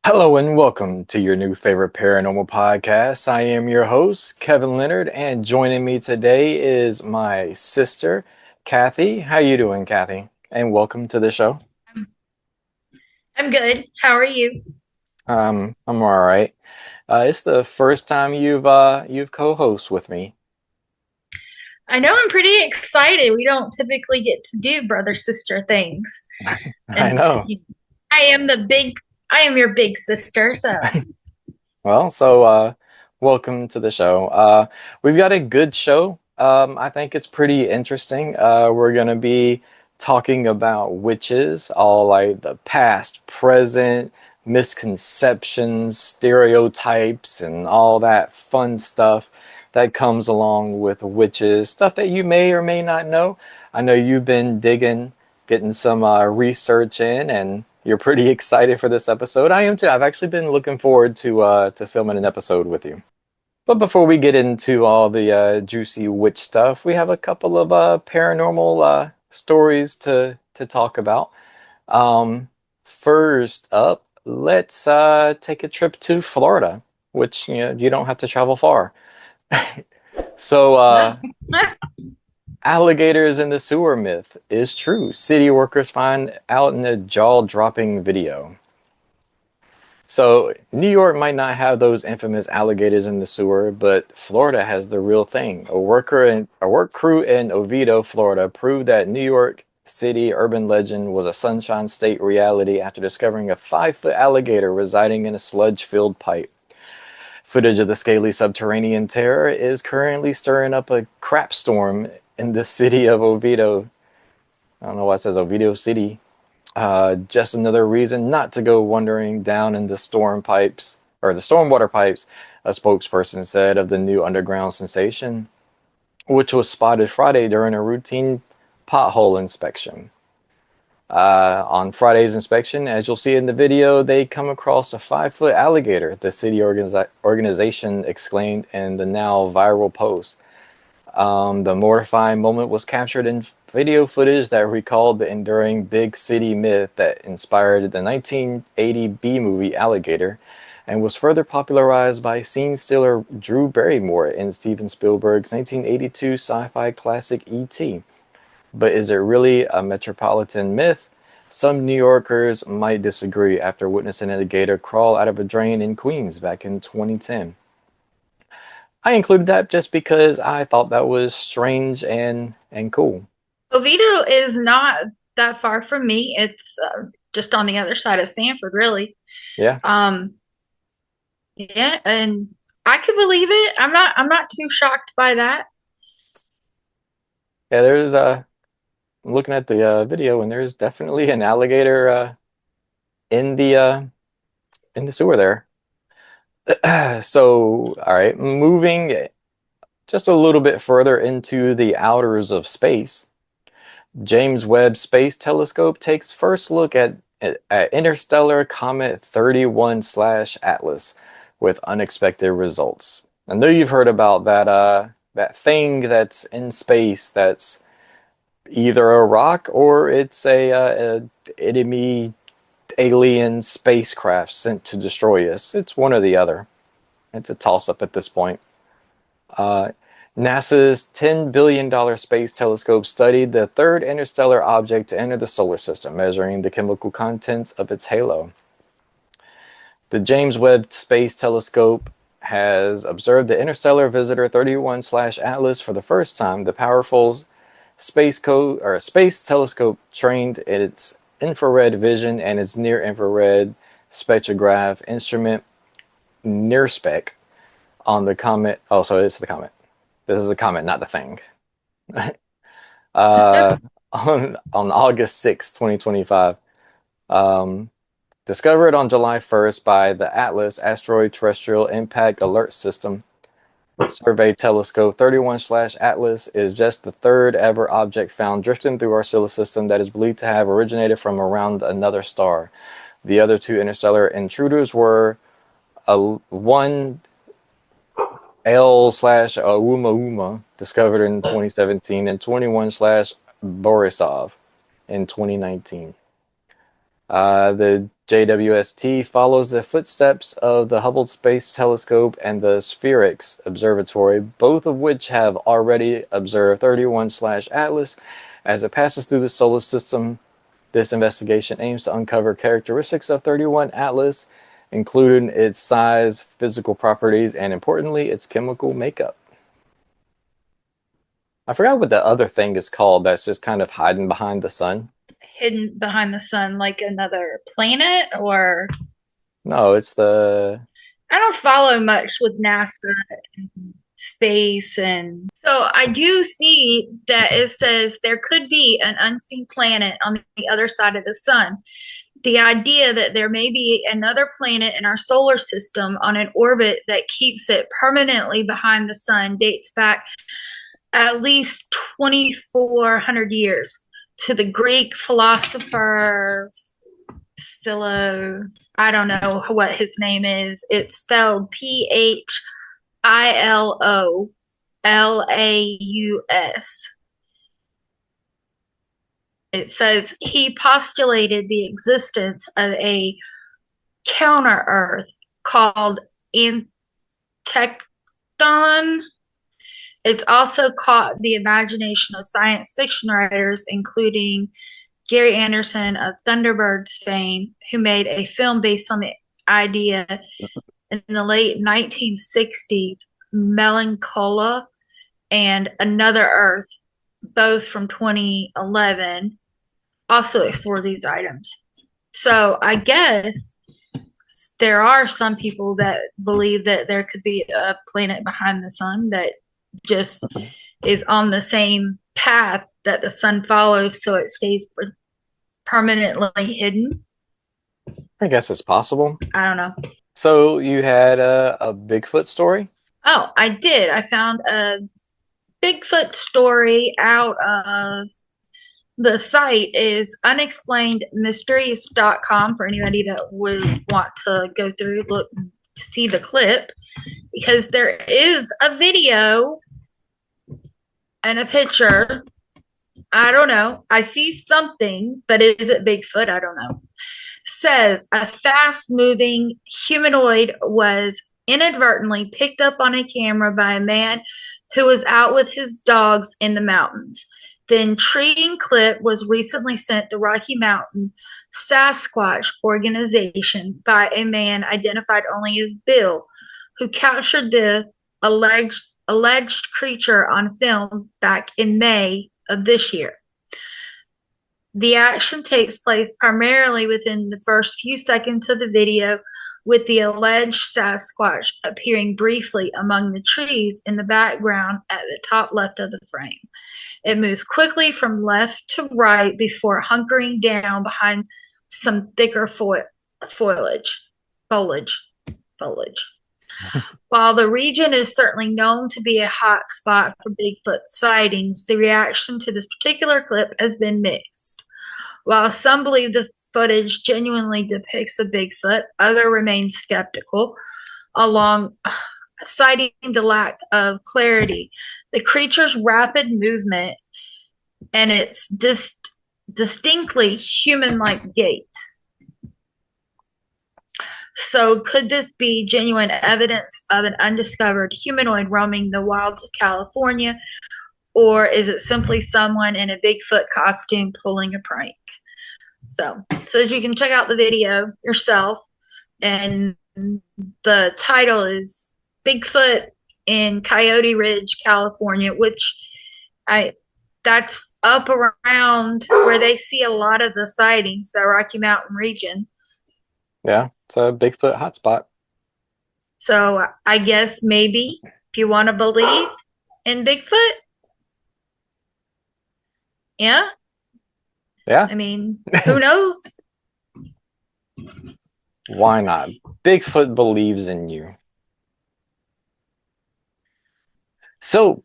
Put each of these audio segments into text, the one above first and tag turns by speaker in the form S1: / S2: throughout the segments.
S1: Hello and welcome to your new favorite paranormal podcast. I am your host, Kevin Leonard, and joining me today is my sister, Kathy. How you doing, Kathy? And welcome to the show.
S2: I'm, I'm good. How are you?
S1: I'm all right. It's the first time you've co-host with me.
S2: I know I'm pretty excited. We don't typically get to do brother sister things.
S1: I
S2: And
S1: know.
S2: I am I am your big sister. So,
S1: Well, welcome to the show. We've got a good show. I think it's pretty interesting. We're gonna be talking about witches, all like the past, present, misconceptions, stereotypes, and all that fun stuff that comes along with witches, stuff that you may or may not know. I know you've been digging, getting some research in, and you're pretty excited for this episode. I am too. I've actually been looking forward to filming an episode with you. But before we get into all the juicy witch stuff, we have a couple of paranormal stories to talk about. Um, First up, let's take a trip to Florida, which you don't have to travel far. So,
S2: no.
S1: alligators in the sewer myth is true. City workers find out in a jaw-dropping video. So New York might not have those infamous alligators in the sewer, but Florida has the real thing. A work crew in Oviedo, Florida, proved that New York City urban legend was a Sunshine State reality after discovering a 5-foot alligator residing in a sludge-filled pipe. Footage of the scaly subterranean terror is currently stirring up a crap storm in the city of Oviedo. I don't know why it says Oviedo City. Just another reason not to go wandering down in the storm pipes or the stormwater pipes, a spokesperson said of the new underground sensation, which was spotted Friday during a routine pothole inspection. On Friday's inspection, as you'll see in the video, they come across a 5-foot alligator, the city organization exclaimed in the now viral post. The mortifying moment was captured in video footage that recalled the enduring big city myth that inspired the 1980 B movie Alligator and was further popularized by scene stealer Drew Barrymore in Steven Spielberg's 1982 sci-fi classic E.T. But is it really a metropolitan myth? Some New Yorkers might disagree after witnessing a gator crawl out of a drain in Queens back in 2010. I included that just because I thought that was strange and cool.
S2: Oviedo is not that far from me. It's just on the other side of Sanford, really.
S1: Yeah,
S2: Um, yeah, and I could believe it. I'm not too shocked by that.
S1: yeah. There's I'm looking at the video, and there's definitely an alligator in the sewer there. So, all right, moving just a little bit further into the outers of space. James Webb Space Telescope takes first look at interstellar comet 31 slash Atlas with unexpected results. I know you've heard about that thing that's in space that's either a rock or it's a enemy alien spacecraft sent to destroy us. It's one or the other. It's a toss up at this point. Uh, NASA's $10 billion space telescope studied the third interstellar object to enter the solar system, measuring the chemical contents of its halo. The James Webb Space Telescope has observed the interstellar visitor 31 slash Atlas for the first time. The powerful space telescope trained in its infrared vision and its near infrared spectrograph instrument NIRSPEC on the comet. Oh, so it's the comet. This is the comet, not the thing. uh, on August 6th, 2025. Um, Discovered on July 1st by the Atlas Asteroid Terrestrial Impact Alert System Survey Telescope 31 slash Atlas is just the third ever object found drifting through our solar system that is believed to have originated from around another star. The other two interstellar intruders were a one L slash Ouma Ouma, discovered in 2017, and 21 slash Borisov in 2019. The JWST follows the footsteps of the Hubble Space Telescope and the Spherix Observatory, both of which have already observed 31/Atlas as it passes through the solar system. This investigation aims to uncover characteristics of 31 Atlas, including its size, physical properties, and importantly, its chemical makeup. I forgot what the other thing is called that's just kind of hiding behind the sun.
S2: Hidden behind the sun like another planet, or
S1: No, it's the.
S2: I don't follow much with NASA and space. And so I do see that it says there could be an unseen planet on the other side of the sun. The idea that there may be another planet in our solar system on an orbit that keeps it permanently behind the sun dates back at least 2,400 years to the Greek philosopher Philo. I don't know what his name is. It's spelled Philolaus. It says he postulated the existence of a counter Earth called Antecton. It's also caught the imagination of science fiction writers, including Gary Anderson of Thunderbirds fame, who made a film based on the idea in the late 1960s, Melancholia and Another Earth, both from 2011, also explore these items. So I guess there are some people that believe that there could be a planet behind the sun that just is on the same path that the sun follows, so it stays permanently hidden.
S1: I guess it's possible.
S2: I don't know.
S1: So you had a Bigfoot story?
S2: Oh, I did. I found a Bigfoot story out of the site is unexplainedmysteries.com for anybody that would want to go through, look, see the clip, because there is a video and a picture. I don't know. I see something, but is it Bigfoot? I don't know. Says a fast moving humanoid was inadvertently picked up on a camera by a man who was out with his dogs in the mountains. The intriguing clip was recently sent to Rocky Mountain Sasquatch organization by a man identified only as Bill, who captured the alleged creature on film back in May of this year. The action takes place primarily within the first few seconds of the video, with the alleged Sasquatch appearing briefly among the trees in the background at the top left of the frame. It moves quickly from left to right before hunkering down behind some thicker foliage. While the region is certainly known to be a hot spot for Bigfoot sightings, the reaction to this particular clip has been mixed. While some believe the footage genuinely depicts a Bigfoot, others remain skeptical, citing the lack of clarity, the creature's rapid movement, and its distinctly human-like gait. So could this be genuine evidence of an undiscovered humanoid roaming the wilds of California, or is it simply someone in a Bigfoot costume pulling a prank? So you can check out the video yourself, and the title is Bigfoot in Coyote Ridge, California, which that's up around where they see a lot of the sightings, the Rocky Mountain region.
S1: Yeah, it's a Bigfoot hotspot.
S2: So I guess maybe if you want to believe in Bigfoot, yeah.
S1: Yeah.
S2: I mean, who knows?
S1: Why not? Bigfoot believes in you. So,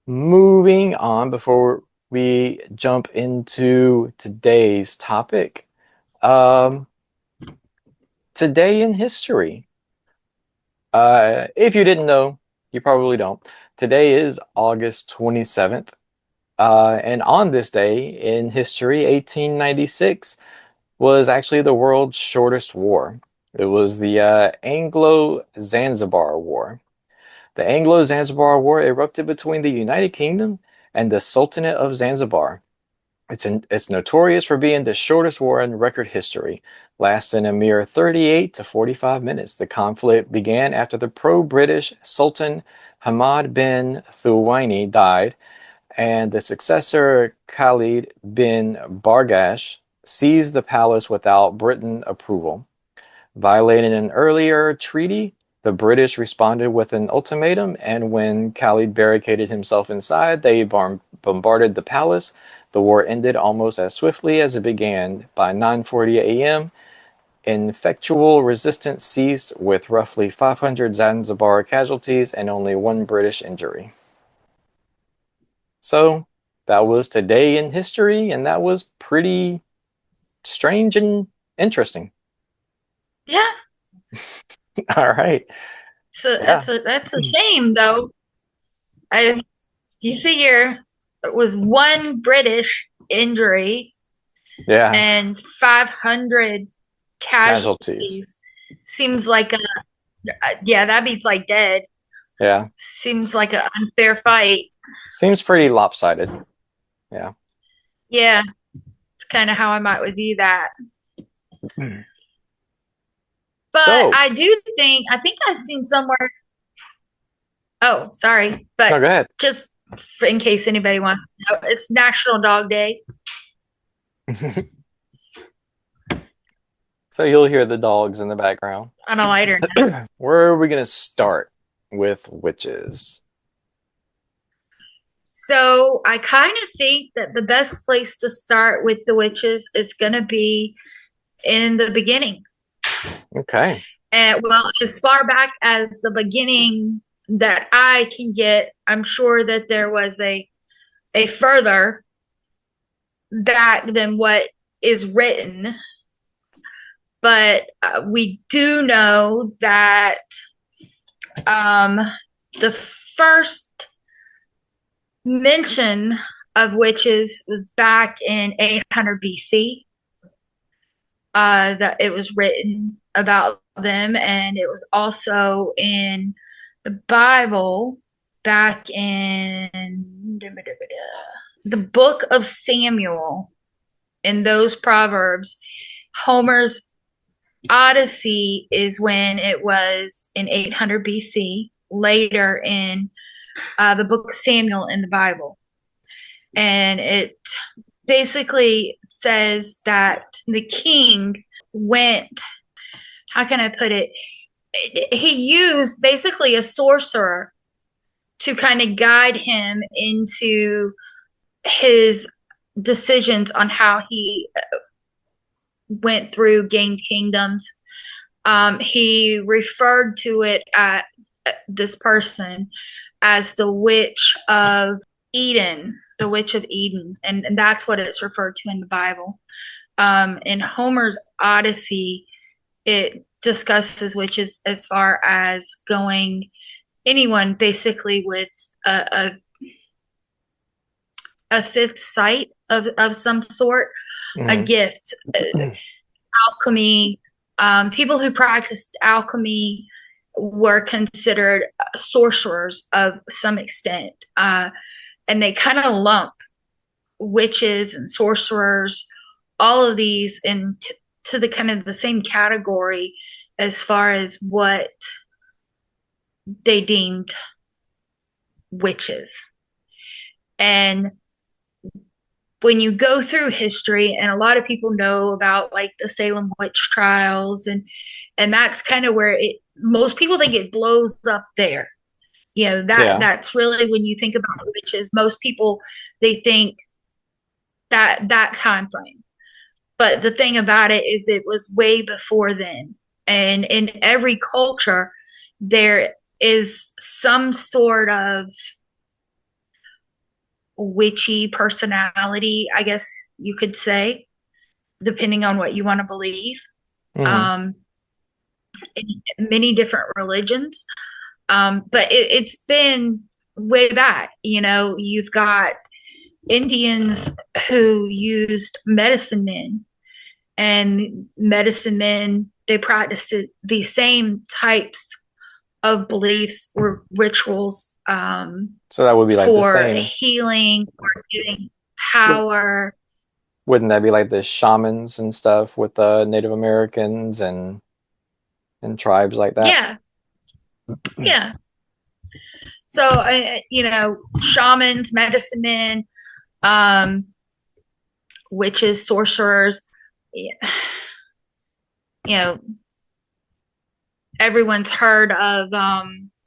S1: moving on before we jump into today's topic. Today in history. If you didn't know, you probably don't. Today is August 27th. And on this day in history, 1896, was actually the world's shortest war. It was the Anglo-Zanzibar War. The Anglo-Zanzibar War erupted between the United Kingdom and the Sultanate of Zanzibar. It's notorious for being the shortest war in record history, lasting a mere 38 to 45 minutes. The conflict began after the pro-British Sultan Hamad bin Thuwaini died, and the successor Khalid bin Bargash seized the palace without Britain approval. Violating an earlier treaty, the British responded with an ultimatum, and when Khalid barricaded himself inside, they bombarded the palace. The war ended almost as swiftly as it began. By 9:40 a.m., effectual resistance ceased with roughly 500 Zanzibar casualties and only one British injury. So that was today in history, and that was pretty strange and interesting.
S2: Yeah.
S1: All right.
S2: So
S1: Yeah.
S2: that's a shame though. I You figure it was one British injury
S1: Yeah.
S2: and 500
S1: Casualties.
S2: casualties. Seems like a yeah, that beats like dead.
S1: Yeah.
S2: Seems like an unfair fight.
S1: Seems pretty lopsided. Yeah.
S2: Yeah, it's kind of how I might view that. But
S1: So,
S2: I think I've seen somewhere. Oh, sorry,
S1: no,
S2: but
S1: go ahead.
S2: just in case anybody wants to know, it's National Dog Day.
S1: So you'll hear the dogs in the background.
S2: On a lighter note.
S1: Where are we going to start with witches?
S2: So I kind of think that the best place to start with the witches is going to be in the beginning.
S1: Okay.
S2: And well, as far back as the beginning that I can get, I'm sure that there was a further back than what is written. But we do know that um, the first mention of witches was back in 800 BC. That it was written about them, and it was also in the Bible back in the book of Samuel. In those proverbs, Homer's Odyssey is when it was in 800 BC, later in the book of Samuel in the Bible. And it basically says that the king went, how can I put it? He used basically a sorcerer to kind of guide him into his decisions on how he went through, gained kingdoms. He referred to it at this person as the Witch of Eden, the Witch of Eden, and that's what it's referred to in the Bible. In Homer's Odyssey, it discusses witches as far as going anyone basically with a fifth sight of some sort, a
S1: Mhm.
S2: gift, alchemy. People who practiced alchemy were considered sorcerers of some extent, and they kind of lump witches and sorcerers, all of these, into the kind of the same category as far as what they deemed witches. And when you go through history, and a lot of people know about like the Salem Witch Trials, and that's kind of where it, most people think it blows up there. You know,
S1: Yeah.
S2: that's really when you think about witches, most people, they think that time frame. But the thing about it is it was way before then. And in every culture, there is some sort of witchy personality, I guess you could say, depending on what you want to believe.
S1: Mhm.
S2: Um, in many different religions. But it's been way back. You know, you've got Indians who used medicine men, and medicine men, they practiced the same types of beliefs or rituals,
S1: So that would be like the
S2: for
S1: same.
S2: healing or giving
S1: Would,
S2: power.
S1: wouldn't that be like the shamans and stuff with the Native Americans and tribes like that?
S2: Yeah, yeah. So, shamans, medicine men, um, witches, sorcerers, you know, everyone's heard of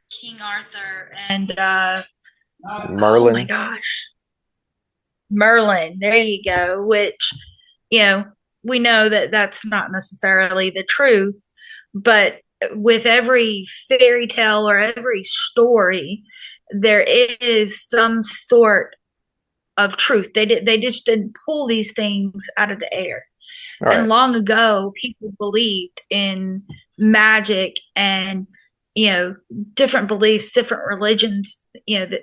S2: King Arthur and oh my
S1: Merlin.
S2: gosh, Merlin. There you go. Which, you know, we know that that's not necessarily the truth, but with every fairy tale or every story, there is some sort of truth. They just didn't pull these things out of the air.
S1: All
S2: And
S1: right.
S2: long ago, people believed in magic and, you know, different beliefs, different religions, that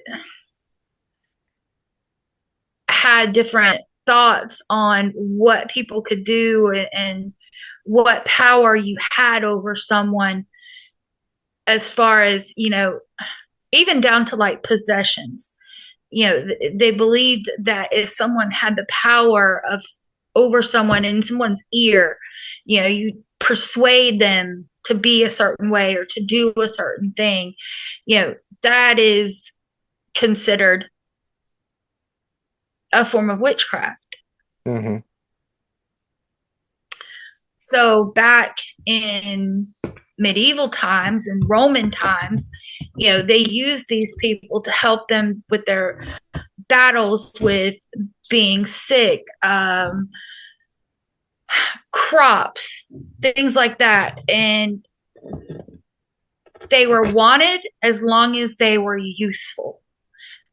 S2: had different thoughts on what people could do and what power you had over someone, as far as, even down to like possessions. They believed that if someone had the power of over someone in someone's ear, you persuade them to be a certain way or to do a certain thing, that is considered a form of witchcraft.
S1: Mm-hmm.
S2: So back in medieval times and Roman times, they used these people to help them with their battles with being sick, crops, things like that. And they were wanted as long as they were useful,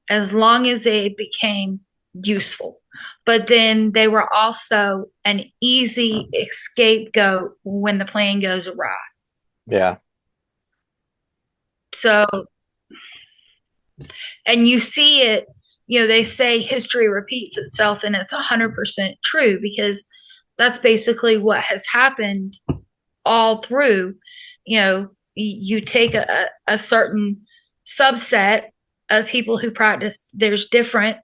S2: as long as they became useful. But then they were also an easy scapegoat when the plan goes awry.
S1: Yeah.
S2: So, and you see it, they say history repeats itself, and it's 100% true, because that's basically what has happened all through. You take a certain subset of people who practice, there's different,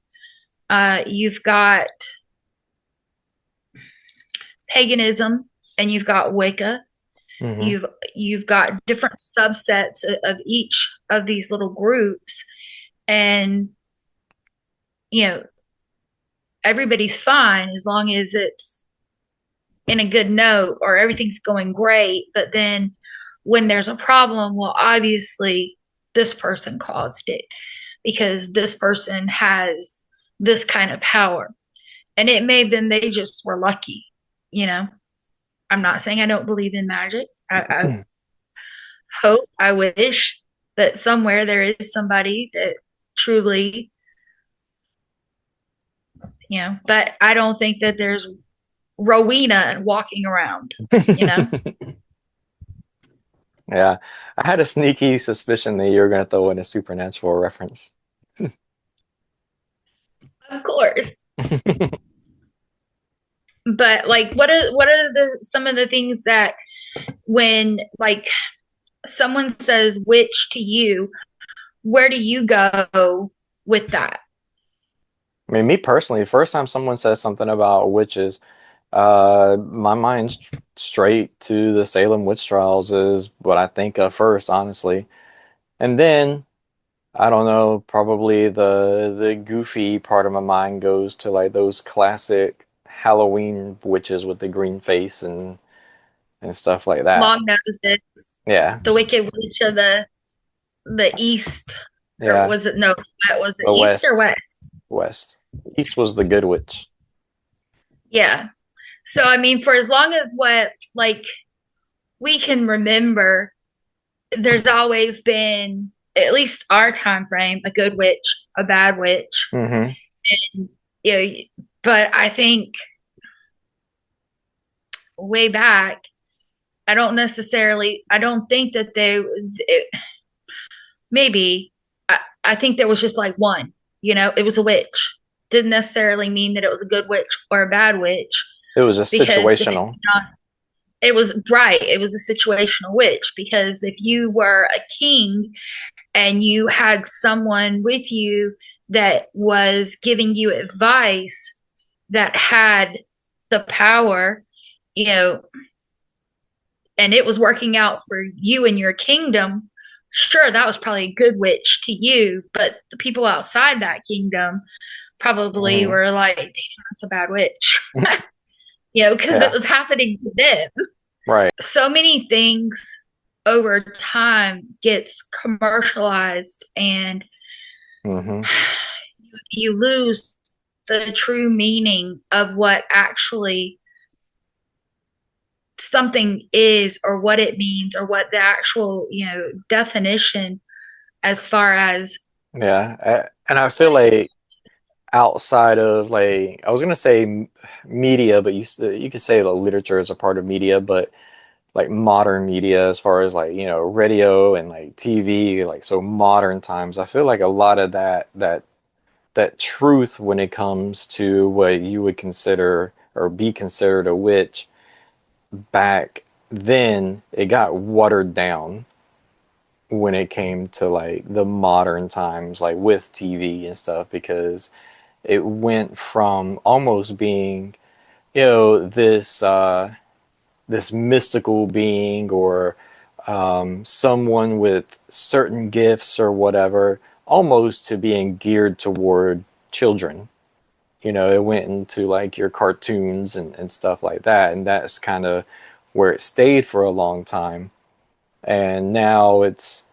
S2: you've got paganism and you've got Wicca.
S1: Mm-hmm.
S2: You've got different subsets of each of these little groups, and you know everybody's fine as long as it's in a good note or everything's going great. But then when there's a problem, well, obviously this person caused it because this person has this kind of power. And it may have been they just were lucky, you know. I'm not saying I don't believe in magic. I hope, I wish that somewhere there is somebody that truly, but I don't think that there's Rowena walking around, you know.
S1: Yeah. I had a sneaky suspicion that you were going to throw in a supernatural reference.
S2: Of course. But like what are the some of the things that, when like someone says witch to you, where do you go with that?
S1: I mean, me personally, first time someone says something about witches, my mind's straight to the Salem Witch Trials is what I think of first, honestly. And then I don't know, probably the goofy part of my mind goes to like those classic Halloween witches with the green face and stuff like that.
S2: Long noses,
S1: Yeah,
S2: the Wicked Witch of the East, or
S1: yeah.
S2: was it, no? Was it
S1: The
S2: East or
S1: West,
S2: West?
S1: West. East was the good witch.
S2: Yeah. So I mean, for as long as what like we can remember, there's always been, at least our time frame, a good witch, a bad witch,
S1: Hmm.
S2: and you know. But I think way back, I don't think that maybe, I think there was just like one, it was a witch. Didn't necessarily mean that it was a good witch or a bad witch.
S1: It was a
S2: because depending
S1: situational.
S2: on it was right, it was a situational witch because if you were a king and you had someone with you that was giving you advice that had the power, you know, and it was working out for you and your kingdom, sure, that was probably a good witch to you, but the people outside that kingdom probably
S1: Hmm.
S2: were like, damn, that's a bad witch, because it
S1: Yeah.
S2: was happening to them.
S1: Right.
S2: So many things over time gets commercialized and
S1: Hmm.
S2: you lose the true meaning of what actually something is or what it means or what the actual definition as far as
S1: Yeah. And I feel
S2: what it
S1: like outside of like I was gonna say media, but you could say the literature is a part of media, but like modern media as far as like radio and like TV, like so modern times, I feel like a lot of that truth when it comes to what you would consider or be considered a witch back then, it got watered down when it came to like the modern times, like with TV and stuff, because it went from almost being, this mystical being or someone with certain gifts or whatever, almost to being geared toward children. It went into like your cartoons and stuff like that, and that's kind of where it stayed for a long time. And now it's,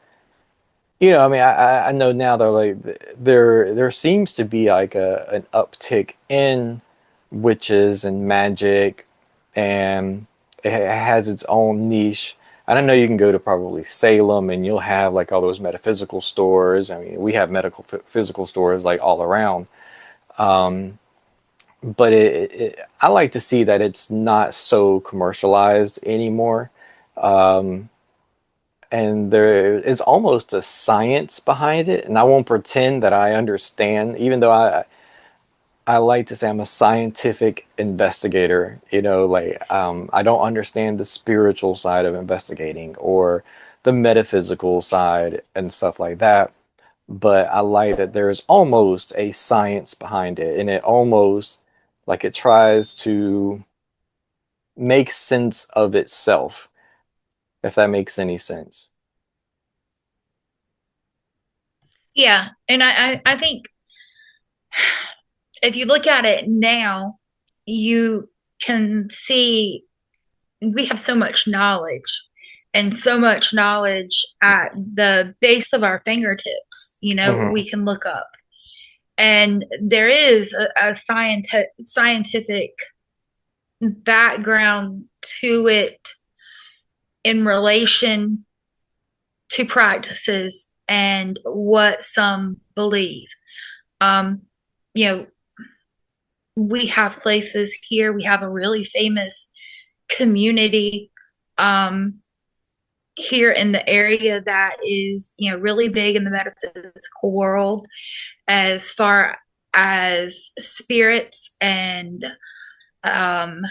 S1: I mean, I know now they're like there seems to be like an uptick in witches and magic, and it has its own niche. And I know you can go to probably Salem and you'll have like all those metaphysical stores. I mean, we have medical physical stores like all around. But I like to see that it's not so commercialized anymore. And there is almost a science behind it. And I won't pretend that I understand, even though I like to say I'm a scientific investigator. Like I don't understand the spiritual side of investigating or the metaphysical side and stuff like that. But I like that there's almost a science behind it, and it almost like it tries to make sense of itself, if that makes any sense.
S2: yeah. And I think if you look at it now, you can see we have so much knowledge and so much knowledge at the base of our fingertips,
S1: Hmm.
S2: we can look up. And there is a scientific background to it in relation to practices and what some believe. Um, you know, we have places here. We have a really famous community um, here in the area that is, really big in the metaphysical world as far as spirits and um,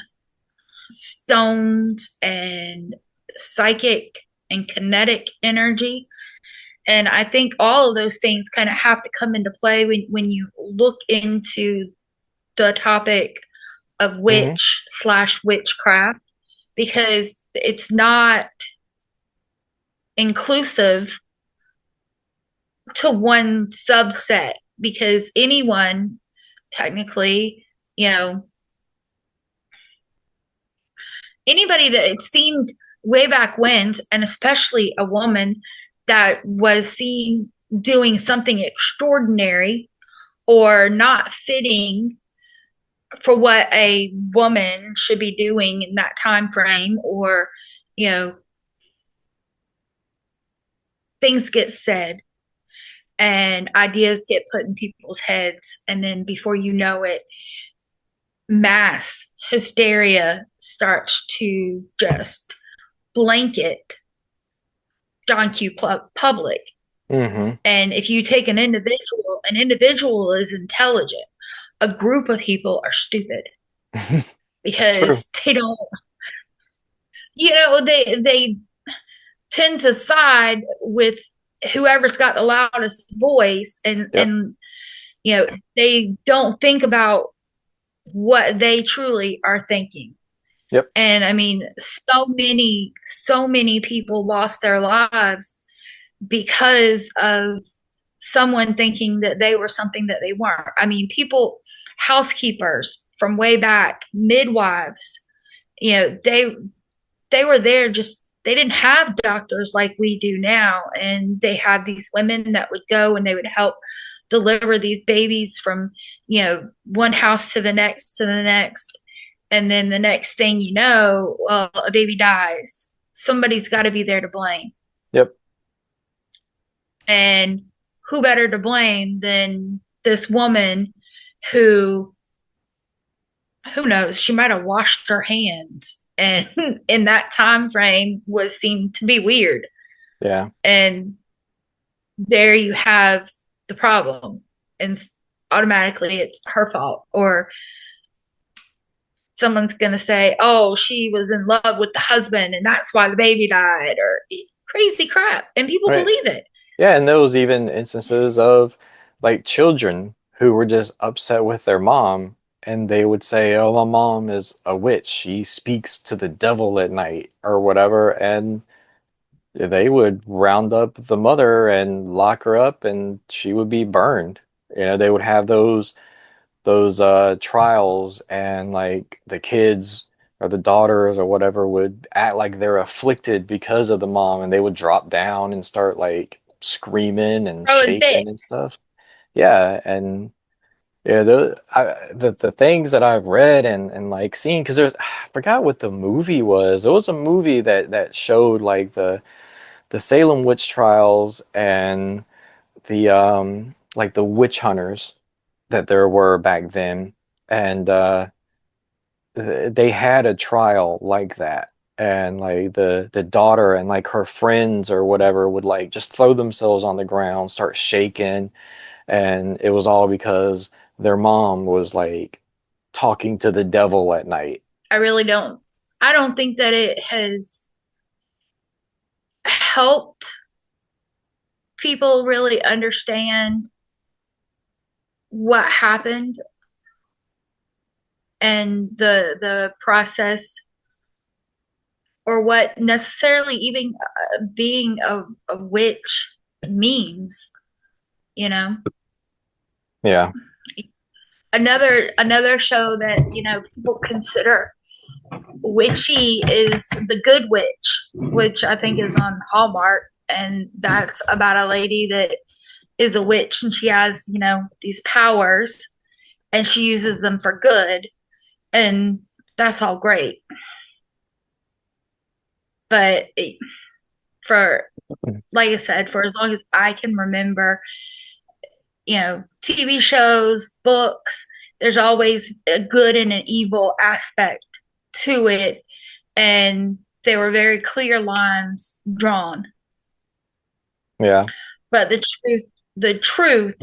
S2: stones and psychic and kinetic energy. And I think all of those things kind of have to come into play when you look into the topic of
S1: Hmm.
S2: witch/witchcraft, because it's not inclusive to one subset, because anyone technically, you know, anybody that it seemed way back when, and especially a woman that was seen doing something extraordinary or not fitting for what a woman should be doing in that time frame, or you know things get said and ideas get put in people's heads, and then before you know it, mass hysteria starts to just blanket John Q public.
S1: Hmm.
S2: And if you take an individual is intelligent, a group of people are stupid.
S1: It's true.
S2: because they don't, they tend to side with whoever's got the loudest voice, and
S1: Yep.
S2: they don't think about what they truly are thinking.
S1: Yep.
S2: And I mean, so many people lost their lives because of someone thinking that they were something that they weren't. I mean, people, housekeepers from way back, midwives, they were there, just they didn't have doctors like we do now, and they had these women that would go and they would help deliver these babies from one house to the next, and then the next thing you know, well, a baby dies. Somebody's got to be there to blame.
S1: Yep.
S2: And who better to blame than this woman who who knows, she might have washed her hands, and in that time frame was seemed to be weird.
S1: Yeah.
S2: And there you have the problem, and automatically it's her fault. Or someone's going to say, oh, she was in love with the husband and that's why the baby died, or crazy crap, and people
S1: Right.
S2: believe it.
S1: Yeah, and there was even instances of like children who were just upset with their mom, and they would say, "Oh, my mom is a witch. She speaks to the devil at night or whatever." And they would round up the mother and lock her up, and she would be burned. They would have those trials, and like the kids or the daughters or whatever would act like they're afflicted because of the mom, and they would drop down and start like screaming and
S2: Throw a fit.
S1: shaking and stuff. Yeah, and yeah, the things that I've read and like seen, because there's I forgot what the movie was. There was a movie that showed like the Salem Witch Trials and the like the witch hunters that there were back then, and they had a trial like that. And like the daughter and like her friends or whatever would like just throw themselves on the ground, start shaking, and it was all because their mom was like talking to the devil at night.
S2: I really don't. I don't think that it has helped people really understand what happened and the process, or what necessarily even being a witch means. You know,
S1: Yeah.
S2: another show that people consider witchy is The Good Witch, which I think is on Hallmark, and that's about a lady that is a witch, and she has these powers, and she uses them for good, and that's all great. But for, like I said, for as long as I can remember, TV shows, books, there's always a good and an evil aspect to it. And there were very clear lines drawn.
S1: Yeah.
S2: But the truth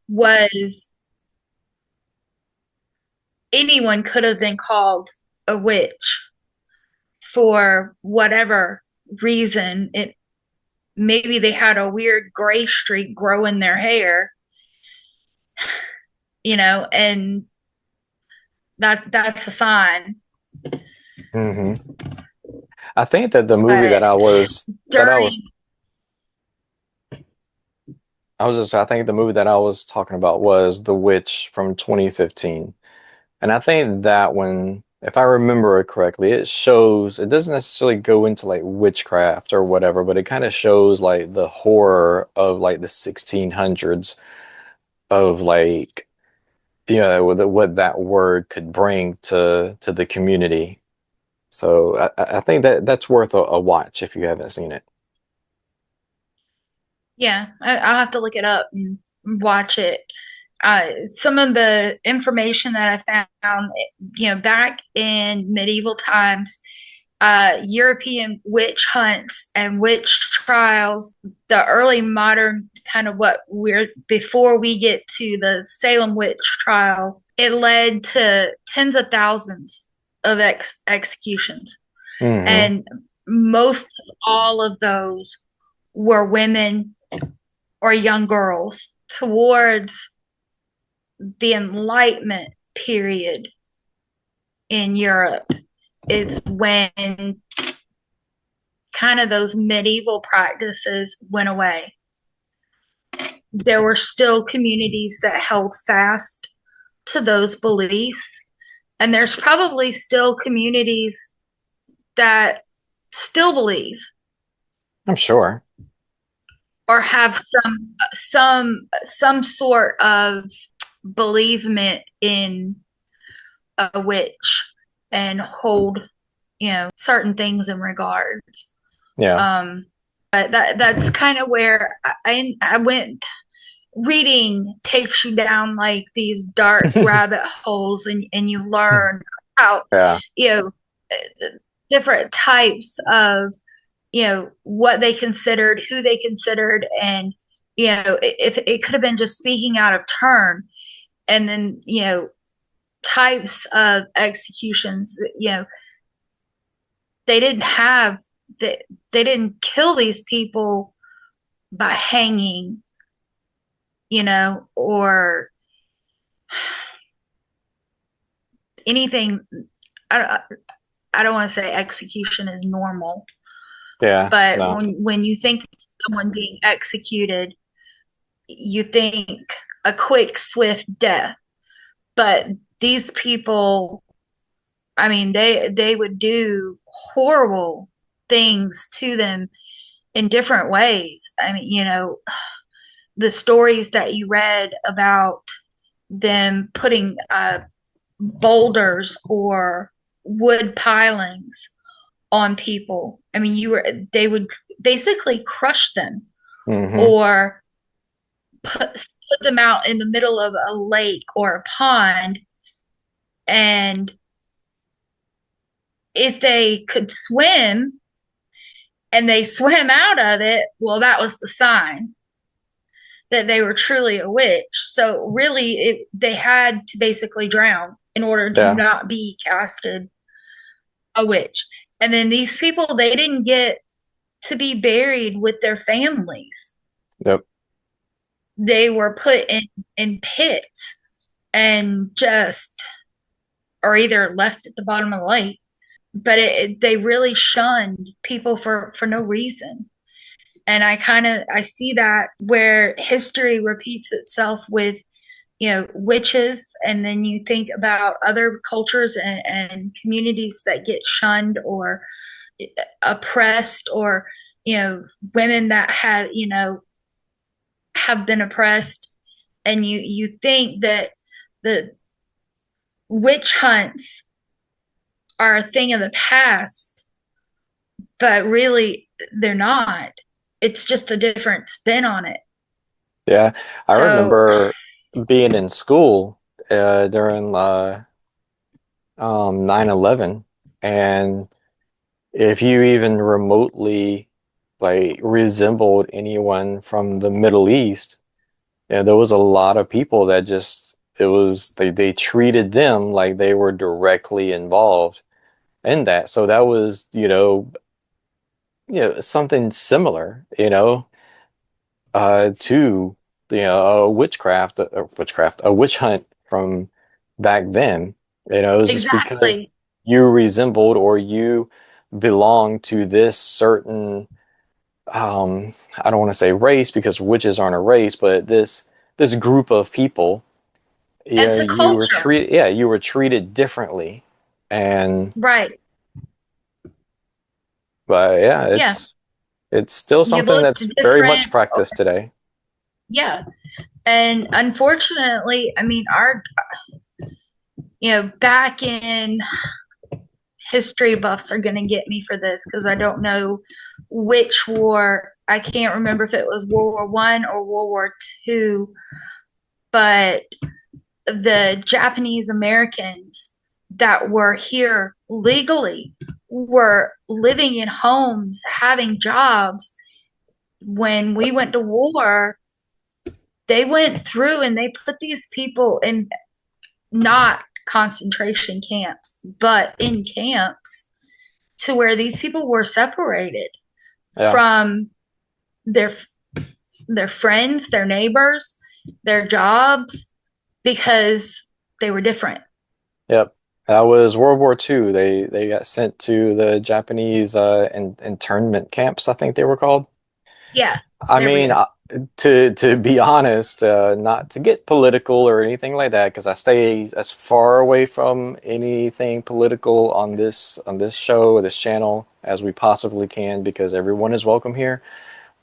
S2: was, anyone could have been called a witch for whatever reason. It maybe they had a weird gray streak grow in their hair, and that's a sign.
S1: Hmm. I think that the movie
S2: But
S1: that
S2: during
S1: I think the movie that I was talking about was The Witch from 2015. And I think that one, if I remember it correctly, it doesn't necessarily go into like witchcraft or whatever, but it kind of shows like the horror of like the 1600s of like, what that word could bring to the community. So I think that that's worth a watch if you haven't seen it.
S2: Yeah, I'll have to look it up and watch it. Some of the information that I found, back in medieval times, European witch hunts and witch trials, the early modern kind of what we're before we get to the Salem witch trial, it led to tens of thousands of executions.
S1: Mm-hmm.
S2: And most of all of those were women or young girls towards the Enlightenment period in Europe. It's when kind of those medieval practices went away. There were still communities that held fast to those beliefs. And there's probably still communities that still believe
S1: I'm sure.
S2: or have some sort of believement in a witch and hold, certain things in regards.
S1: Yeah.
S2: But that's kind of where I went. Reading takes you down like these dark rabbit holes, and you learn how,
S1: Yeah.
S2: you know different types of, what they considered, who they considered, and if it could have been just speaking out of turn. And then, types of executions, they didn't have they didn't kill these people by hanging, or anything. I, I don't want to say execution is normal,
S1: Yeah.
S2: but
S1: No.
S2: when you think of someone being executed, you think a quick, swift death. But these people, I mean, they would do horrible things to them in different ways. I mean, the stories that you read about them putting boulders or wood pilings on people. I mean, they would basically crush them,
S1: Mm-hmm.
S2: or put them out in the middle of a lake or a pond, and if they could swim and they swam out of it, well, that was the sign that they were truly a witch. So really, they had to basically drown in order to
S1: Yeah.
S2: not be casted a witch. And then these people, they didn't get to be buried with their families.
S1: Yep.
S2: They were put in pits and just, or either left at the bottom of the lake. But they really shunned people for no reason. And I see that where history repeats itself with, witches, and then you think about other cultures and communities that get shunned or oppressed, or women that have been oppressed. And you think that the witch hunts are a thing of the past, but really they're not. It's just a different spin on it.
S1: Yeah. I
S2: So
S1: remember being in school during 9/11, and if you even remotely like resembled anyone from the Middle East, yeah, there was a lot of people that just it was they treated them like they were directly involved in that. So that was, something similar, to a a witch hunt from back then. It was just because
S2: exactly.
S1: you resembled or you belonged to this certain I don't want to say race because witches aren't a race, but this group of people,
S2: It's a culture.
S1: you were treated differently. And
S2: Right.
S1: but yeah,
S2: Yeah.
S1: it's still
S2: You
S1: something
S2: looked
S1: that's very much
S2: different.
S1: practiced today.
S2: Yeah. And unfortunately, I mean, back in, history buffs are going to get me for this because I don't know which war. I can't remember if it was World War I or World War II, but the Japanese Americans that were here legally were living in homes, having jobs. When we went to war, they went through and they put these people in not concentration camps, but in camps to where these people were separated
S1: Yeah.
S2: from their friends, their neighbors, their jobs because they were different.
S1: Yep. That was World War II. They got sent to the Japanese internment camps, I think they were called.
S2: Yeah,
S1: I
S2: there we
S1: mean,
S2: go.
S1: to be honest, not to get political or anything like that, because I stay as far away from anything political on this show, this channel, as we possibly can, because everyone is welcome here.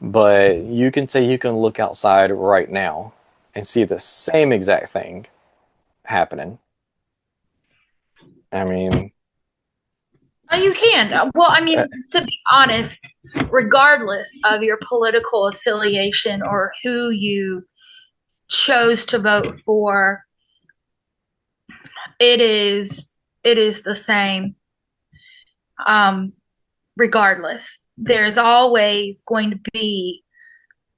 S1: But you can say you can look outside right now and see the same exact thing happening. I mean,
S2: Oh, you can. Well, I
S1: uh,
S2: mean, to be honest, regardless of your political affiliation or who you chose to vote for, it is the same. Um, Regardless, there's always going to be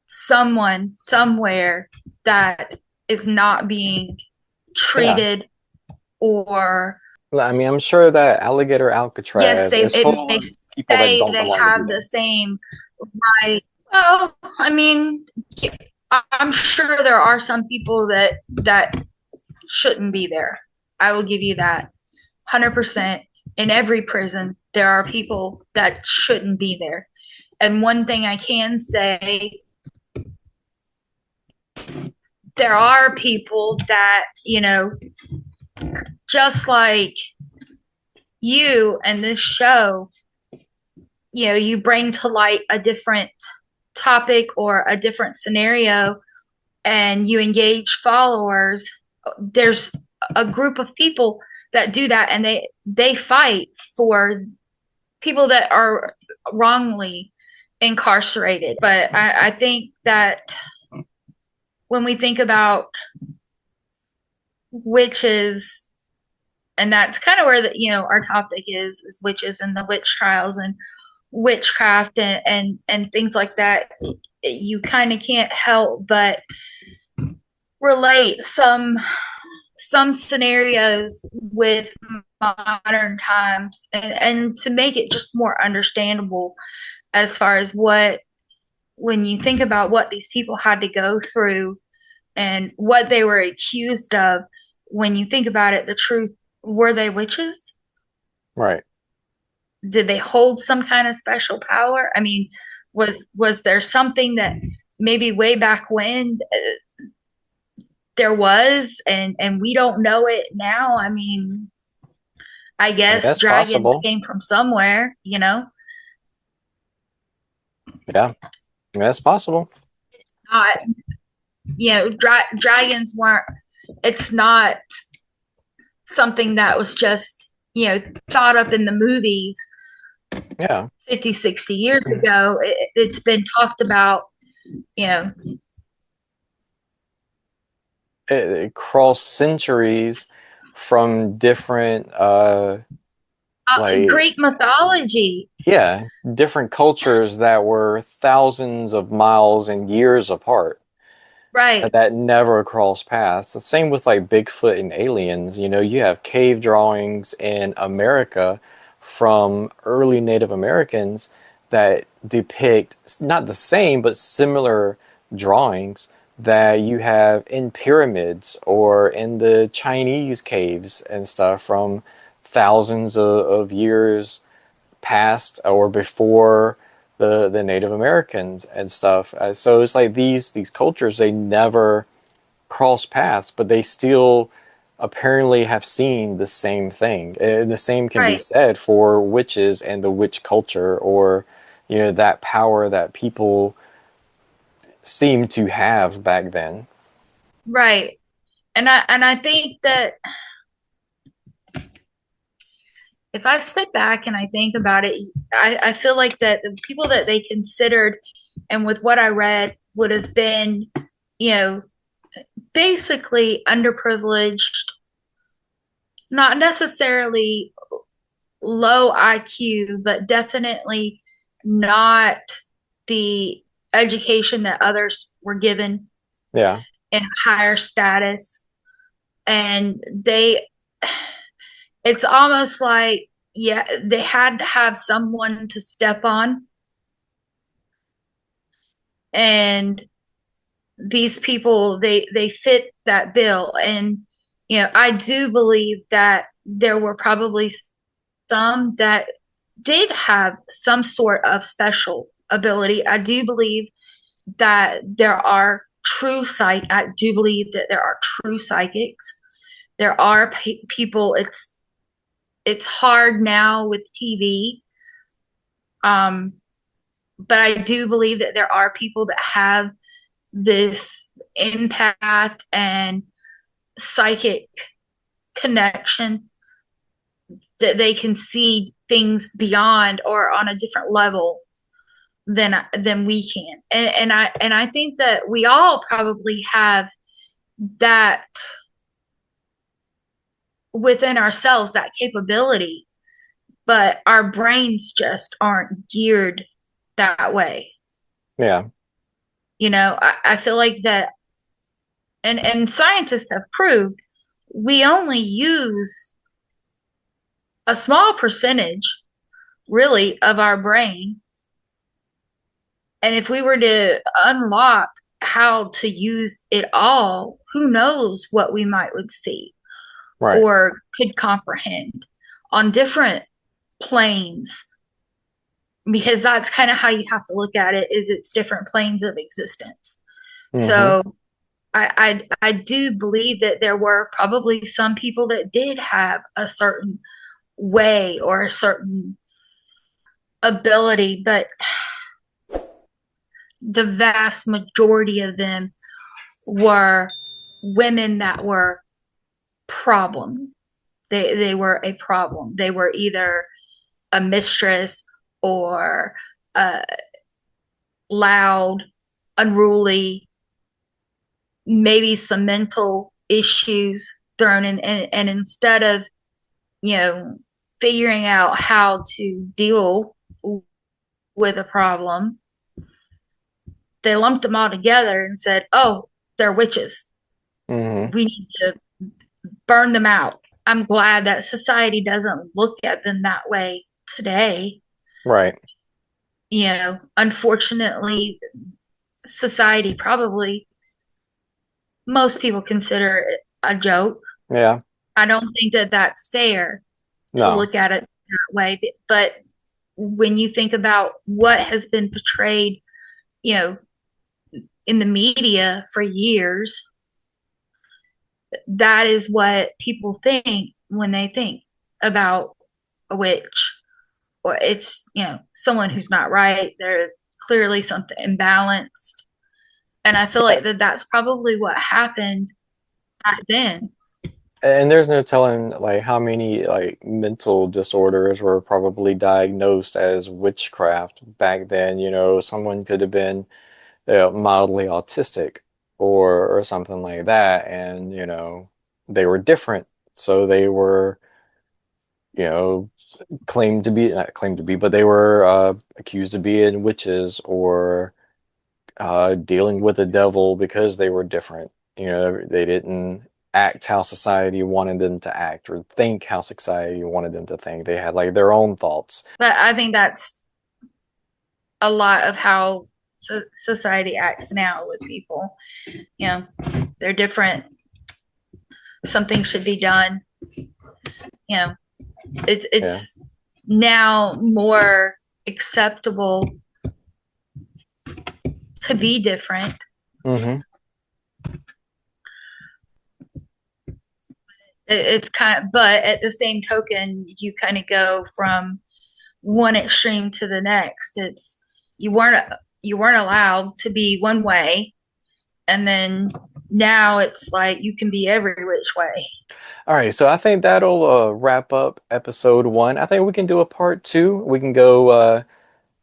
S2: someone somewhere that is not being
S1: yeah.
S2: treated, or
S1: I mean, I'm sure that Alligator
S2: yes,
S1: Alcatraz
S2: they
S1: is
S2: it
S1: full
S2: may
S1: of people that
S2: say
S1: don't
S2: they
S1: belong to be
S2: have the
S1: there.
S2: same right. Well, I mean, I'm sure there are some people that shouldn't be there. I will give you that 100%. In every prison, there are people that shouldn't be there. And one thing I can say, there are people that, just like you and this show, you bring to light a different topic or a different scenario and you engage followers. There's a group of people that do that, and they fight for people that are wrongly incarcerated. But I think that when we think about witches, and that's kind of where our topic is witches and the witch trials and witchcraft and things like that, you kind of can't help but relate some scenarios with modern times, and to make it just more understandable as far as what when you think about what these people had to go through and what they were accused of. When you think about it, the truth, were they witches?
S1: Right.
S2: Did they hold some kind of special power? I mean, was there something that maybe way back when there was, and we don't know it now? I mean, I
S1: I mean,
S2: guess
S1: that's
S2: dragons
S1: possible.
S2: came from somewhere.
S1: Yeah. I mean, that's possible.
S2: Not, dragons weren't, it's not something that was just, thought up in the movies
S1: Yeah.
S2: 50, 60 years ago. It's been talked about, you know,
S1: It crossed centuries from different, like,
S2: Greek mythology.
S1: yeah, different cultures that were thousands of miles and years apart.
S2: Right,
S1: That never cross paths. The same with like Bigfoot and aliens. You know, you have cave drawings in America from early Native Americans that depict not the same but similar drawings that you have in pyramids or in the Chinese caves and stuff from thousands of years past or before the Native Americans and stuff. So it's like these cultures, they never cross paths, but they still apparently have seen the same thing. And the same can be
S2: right,
S1: said for witches and the witch culture, or that power that people seem to have back then.
S2: right. And I think that if I sit back and I think about it, I feel like that the people that they considered, and with what I read, would have been, you know, basically underprivileged, not necessarily low IQ, but definitely not the education that others were given
S1: Yeah.
S2: in higher status. And it's almost like, yeah, they had to have someone to step on, and these people, they fit that bill. And I do believe that there were probably some that did have some sort of special ability. I do believe that there are I do believe that there are true psychics. There are people. It's hard now with TV, um, but I do believe that there are people that have this empath and psychic connection, that they can see things beyond or on a different level than we can. And I think that we all probably have that within ourselves, that capability, but our brains just aren't geared that way.
S1: Yeah.
S2: I feel like that, and scientists have proved we only use a small percentage really of our brain. And if we were to unlock how to use it all, who knows what we might would see
S1: Right.
S2: or could comprehend on different planes, because that's kind of how you have to look at it, is it's different planes of existence.
S1: Mm-hmm.
S2: So I do believe that there were probably some people that did have a certain way or a certain ability, but the vast majority of them were women that were problem. They were a problem. They were either a mistress or loud, unruly, maybe some mental issues thrown in. And instead of, you know, figuring out how to deal with a problem, they lumped them all together and said, oh, they're witches.
S1: Mm-hmm.
S2: We need to burn them out. I'm glad that society doesn't look at them that way today.
S1: Right.
S2: Unfortunately, society probably, most people consider it a joke.
S1: Yeah.
S2: I don't think that that's fair to
S1: No.
S2: look at it that way. But when you think about what has been portrayed, you know, in the media for years, that is what people think when they think about a witch, or it's, someone who's not right. They're clearly something imbalanced. And I feel like that's probably what happened back then.
S1: And there's no telling like how many like mental disorders were probably diagnosed as witchcraft back then. Someone could have been mildly autistic or something like that, and they were different, so they were you know claimed to be not claimed to be, but they were accused of being witches or dealing with the devil because they were different. They didn't act how society wanted them to act or think how society wanted them to think. They had like their own thoughts.
S2: But I think that's a lot of how society acts now with people. You know, they're different. Something should be done. You know, it's
S1: Yeah.
S2: it's now more acceptable to be different.
S1: Hmm.
S2: It's kind of, but at the same token, you kind of go from one extreme to the next. It's you weren't you weren't allowed to be one way, and then now it's like you can be every which way.
S1: All right, so I think that'll wrap up episode one. I think we can do a part two. We can go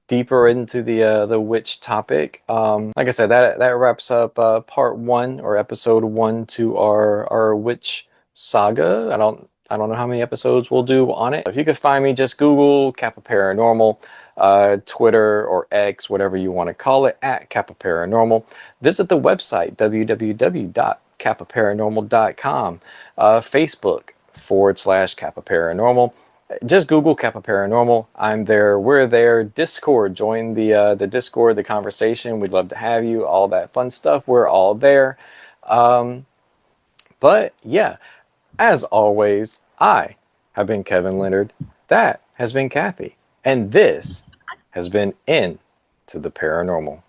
S1: deeper into the witch topic. Like I said, that wraps up part one or episode one to our witch saga. I don't know how many episodes we'll do on it. If you could find me, just Google Kappa Paranormal, Twitter or X, whatever you want to call it, at Kappa Paranormal. Visit the website www.kappaparanormal.com, Facebook, facebook.com/Kappa Paranormal. Just Google Kappa Paranormal. I'm there. We're there. Discord. Join the Discord, the conversation. We'd love to have you. All that fun stuff. We're all there. But yeah, as always, I have been Kevin Leonard. That has been Kathy. And this has been Into the Paranormal.